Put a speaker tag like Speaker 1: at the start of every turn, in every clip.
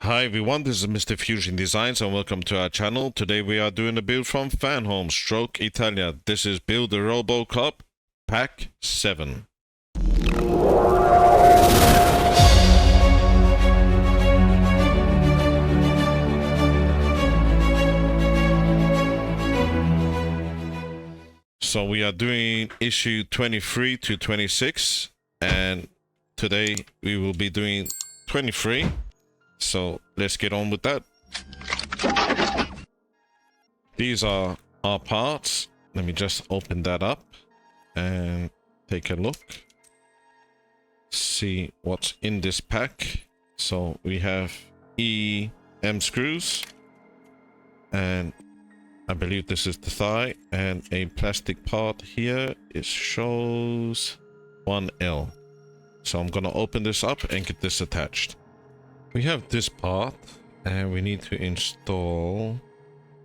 Speaker 1: Hi everyone, this is Mr. Fusion Designs and welcome to our channel. Today we are doing a build from Fanhome stroke Italia. This is Build the Robocop Pack 7. So we are doing issue 23 to 26 and today we will be doing 23. So let's get on with that. These are our parts. Let me just open that up and take a look. See what's in this pack. So we have EM screws, and I believe this is the thigh, and a plastic part here. It shows 1L. So I'm gonna open this up and get this attached. We have this part and we need to install,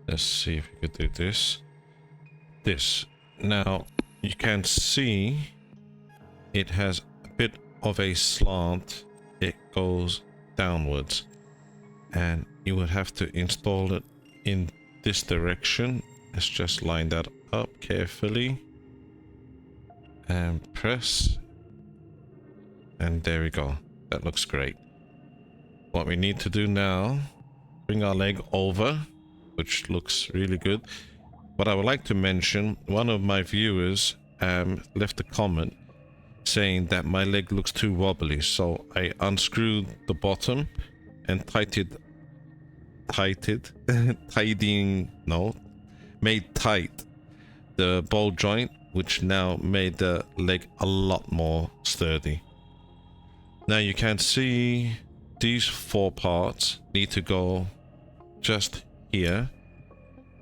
Speaker 1: let's see if we could do this. Now you can see it has a bit of a slant. It goes downwards and you would have to install it in this direction. Let's just line that up carefully and press, and there we go. That looks great. What we need to do now, bring our leg over, which looks really good. What I would like to mention, one of my viewers left a comment saying that my leg looks too wobbly, so I unscrewed the bottom and made tight the ball joint, which now made the leg a lot more sturdy. Now you can see these four parts need to go just here.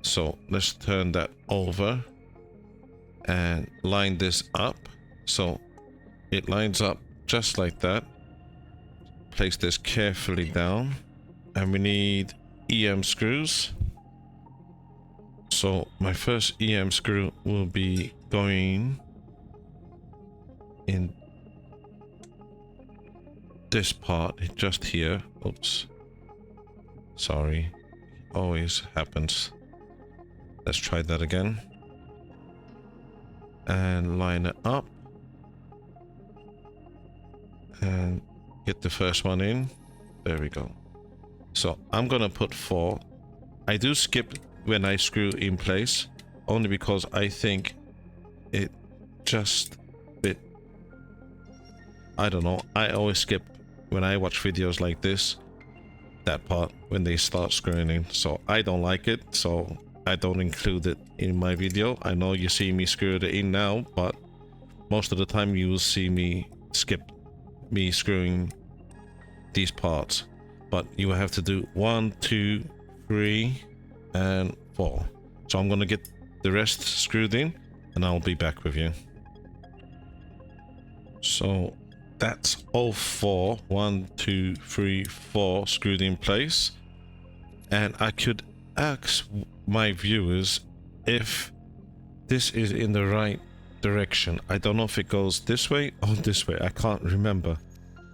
Speaker 1: So let's turn that over and line this up so it lines up just like that. Place this carefully down, and we need EM screws. So my first EM screw will be going in this part just here. Oops, sorry, always happens. Let's try that again and line it up and get the first one in. There we go. So I'm gonna put 4. I do skip when I screw in place only because I think it just bit, I don't know, I always skip when I watch videos like this, that part when they start screwing in. So I don't like it, so I don't include it in my video. I know you see me screw it in now, but most of the time you will see me skip me screwing these parts. But you will have to do 1, 2, 3 and 4. So I'm gonna get the rest screwed in and I'll be back with you. So that's all 4, 1, 2, 3, 4 screwed in place. And I could ask my viewers if this is in the right direction. I don't know if it goes this way or this way. I can't remember.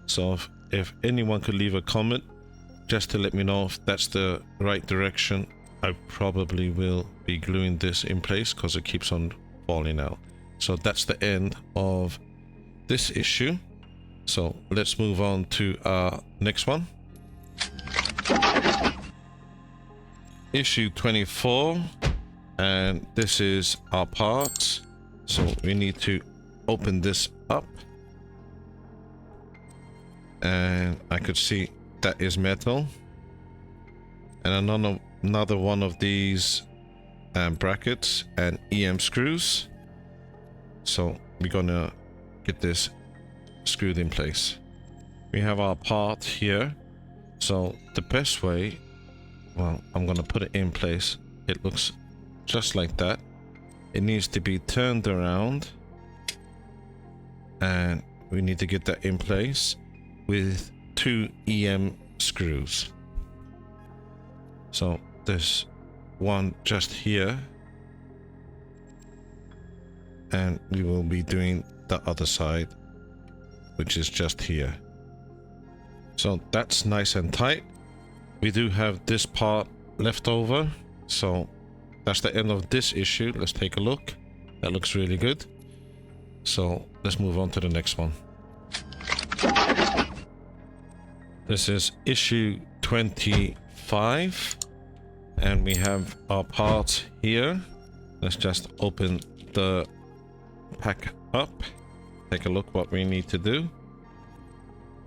Speaker 1: So if anyone could leave a comment just to let me know if that's the right direction, I probably will be gluing this in place because it keeps on falling out. So that's the end of this issue. So let's move on to our next one. Issue 24, and this is our parts. So we need to open this up, and I could see that is metal, and another one of these brackets and EM screws. So we're gonna get this screwed in place. We have our part here. So the best way, well, I'm gonna put it in place. It looks just like that. It needs to be turned around, and we need to get that in place with 2 EM screws. So there's one just here, and we will be doing the other side, which is just here. So that's nice and tight. we do have this part left over, so that's the end of this issue. Let's take a look. That looks really good. So let's move on to the next one. This is issue 25, and we have our parts here. Let's just open the pack up, take a look what we need to do.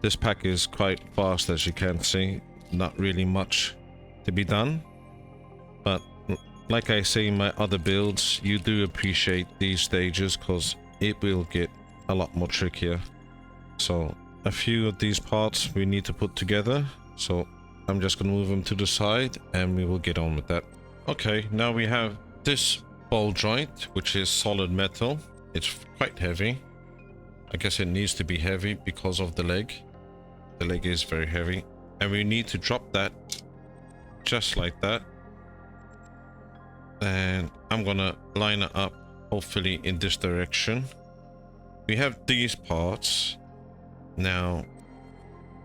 Speaker 1: This pack is quite fast, as you can see. Not really much to be done, but like I say in my other builds, you do appreciate these stages because it will get a lot more trickier. So a few of these parts we need to put together, so I'm just gonna move them to the side and we will get on with that. Okay, now we have this ball joint, which is solid metal. It's quite heavy. I guess it needs to be heavy because of the leg. The leg is very heavy, and we need to drop that just like that. And I'm gonna line it up hopefully in this direction. We have these parts. Now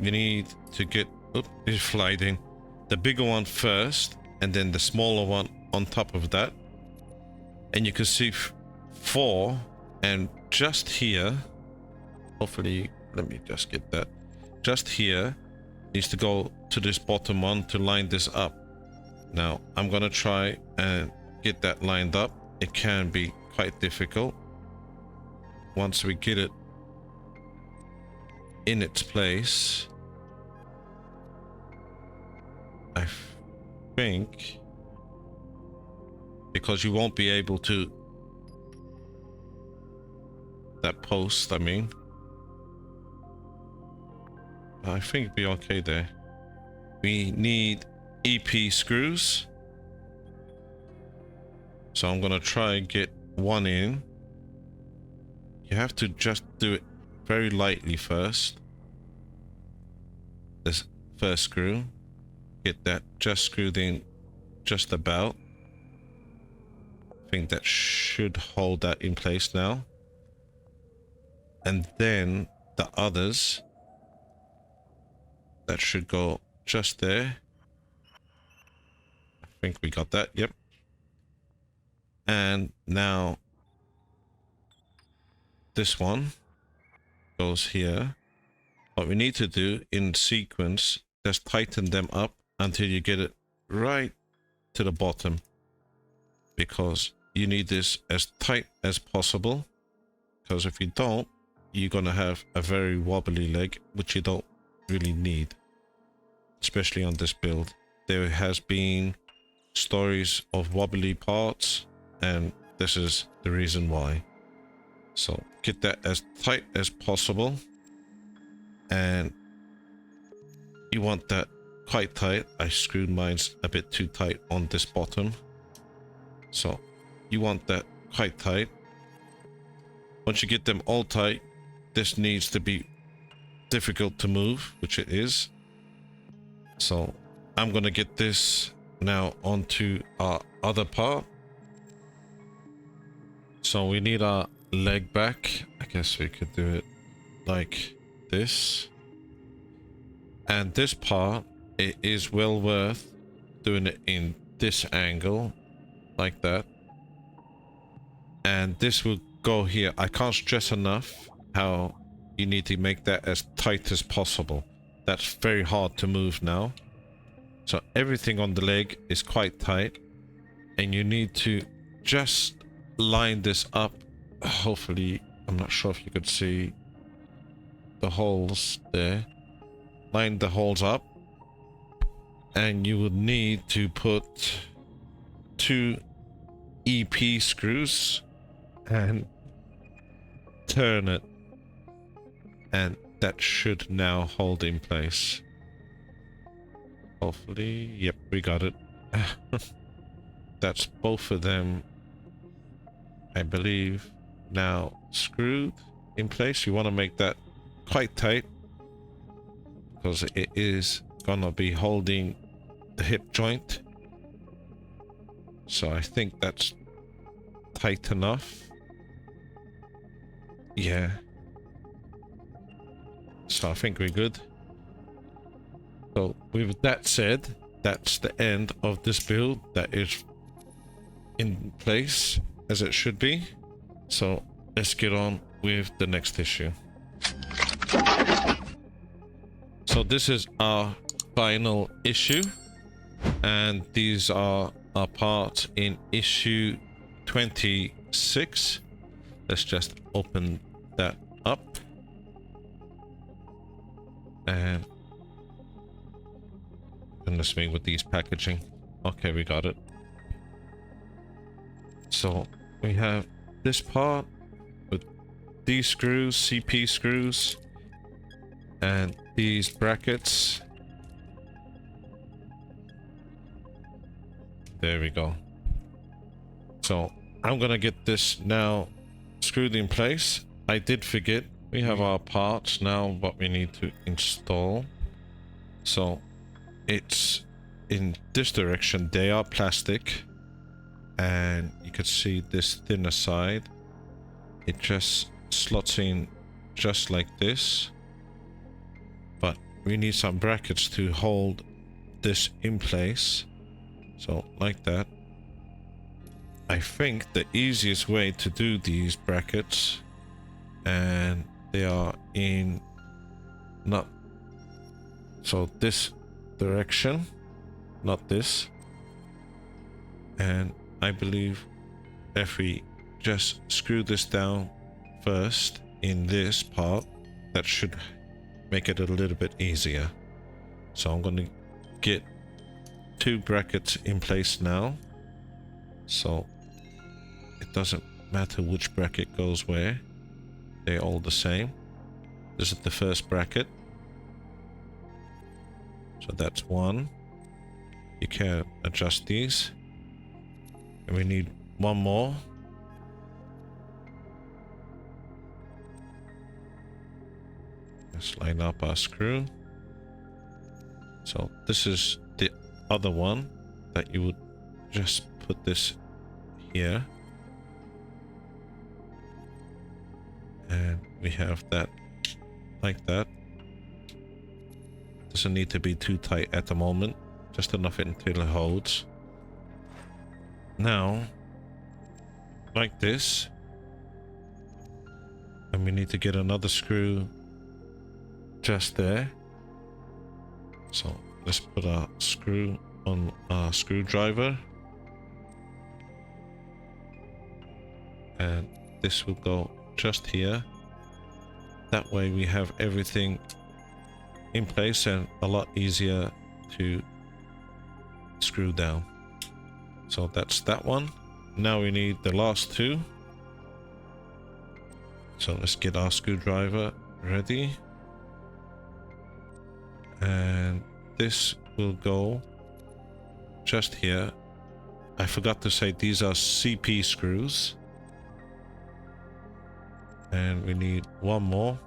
Speaker 1: you need to get, oops, it's sliding, the bigger one first and then the smaller one on top of that. And you can see 4, and just here, hopefully, let me just get that, just here needs to go to this bottom one to line this up. Now I'm gonna try and get that lined up. It can be quite difficult. Once we get it in its place, I think, because you won't be able to, that post, I mean, I think it'd be okay there. We need EP screws, so I'm gonna try and get one in. You have to just do it very lightly first. This first screw, get that just screwed in just about. I think that should hold that in place now. And then the others, that should go just there. I think we got that, yep. And now this one goes here. What we need to do in sequence, just tighten them up until you get it right to the bottom, because you need this as tight as possible, because if you don't, you're gonna have a very wobbly leg, which you don't really need, especially on this build. There has been stories of wobbly parts, and this is the reason why. So get that as tight as possible, and you want that quite tight. I screwed mine a bit too tight on this bottom, so you want that quite tight. Once you get them all tight, this needs to be difficult to move, which it is. So I'm gonna get this now onto our other part. So we need our leg back. I guess we could do it like this. And this part, it is well worth doing it in this angle, like that. And this will go here. I can't stress enough how you need to make that as tight as possible. That's very hard to move now. So everything on the leg is quite tight, and you need to just line this up. Hopefully, I'm not sure if you could see the holes there. Line the holes up, and you would need to put 2 EP screws and turn it, and that should now hold in place. Hopefully, yep, we got it. That's both of them, I believe, now screwed in place. You want to make that quite tight, because it is gonna be holding the hip joint. So I think that's tight enough. Yeah. So I think we're good. So with that said, that's the end of this build. That is in place as it should be. So let's get on with the next issue. So this is our final issue, and these are our parts in issue 26. Let's just open that up, and goodness me with these packaging. Okay, we got it. So we have this part with these screws, CP screws, and these brackets. There we go. So I'm gonna get this now screwed in place. I did forget, we have our parts now, what we need to install. So it's in this direction. They are plastic, and you can see this thinner side. It just slots in just like this, but we need some brackets to hold this in place. So like that. I think the easiest way to do these brackets, and they are in not so this direction, not this, and I believe if we just screw this down first in this part, that should make it a little bit easier. So I'm going to get 2 brackets in place now, so it doesn't matter which bracket goes where, they're all the same. This is the first bracket, so that's 1. You can adjust these, and we need 1 more. Let's line up our screw. So this is the other one that you would just put this here, and we have that like that. Doesn't need to be too tight at the moment, just enough until it holds. Now like this, and we need to get another screw just there. So let's put our screw on our screwdriver, and this will go just here. That way we have everything in place and a lot easier to screw down. So that's that one. Now we need the last 2. So let's get our screwdriver ready, and this will go just here. I forgot to say these are CP screws, and we need 1 more,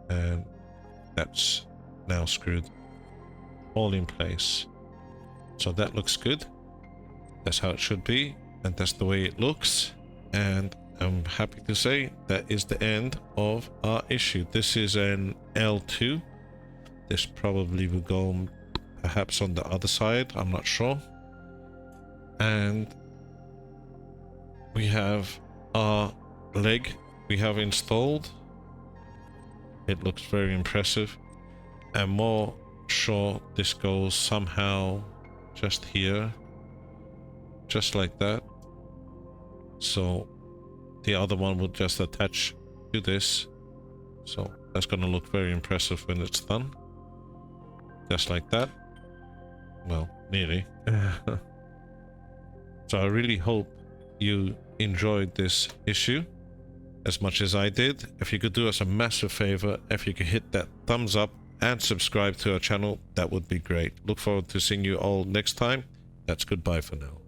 Speaker 1: and that's now screwed all in place. So that looks good. That's how it should be, and that's the way it looks. And I'm happy to say that is the end of our issue. This is an L2. This probably will go perhaps on the other side, I'm not sure. And we have our leg we have installed. It looks very impressive, and more sure this goes somehow just here, just like that. So the other one will just attach to this, so that's going to look very impressive when it's done, just like that. Well, nearly. So I really hope you enjoyed this issue as much as I did. If you could do us a massive favor, if you could hit that thumbs up and subscribe to our channel, that would be great. Look forward to seeing you all next time. That's goodbye for now.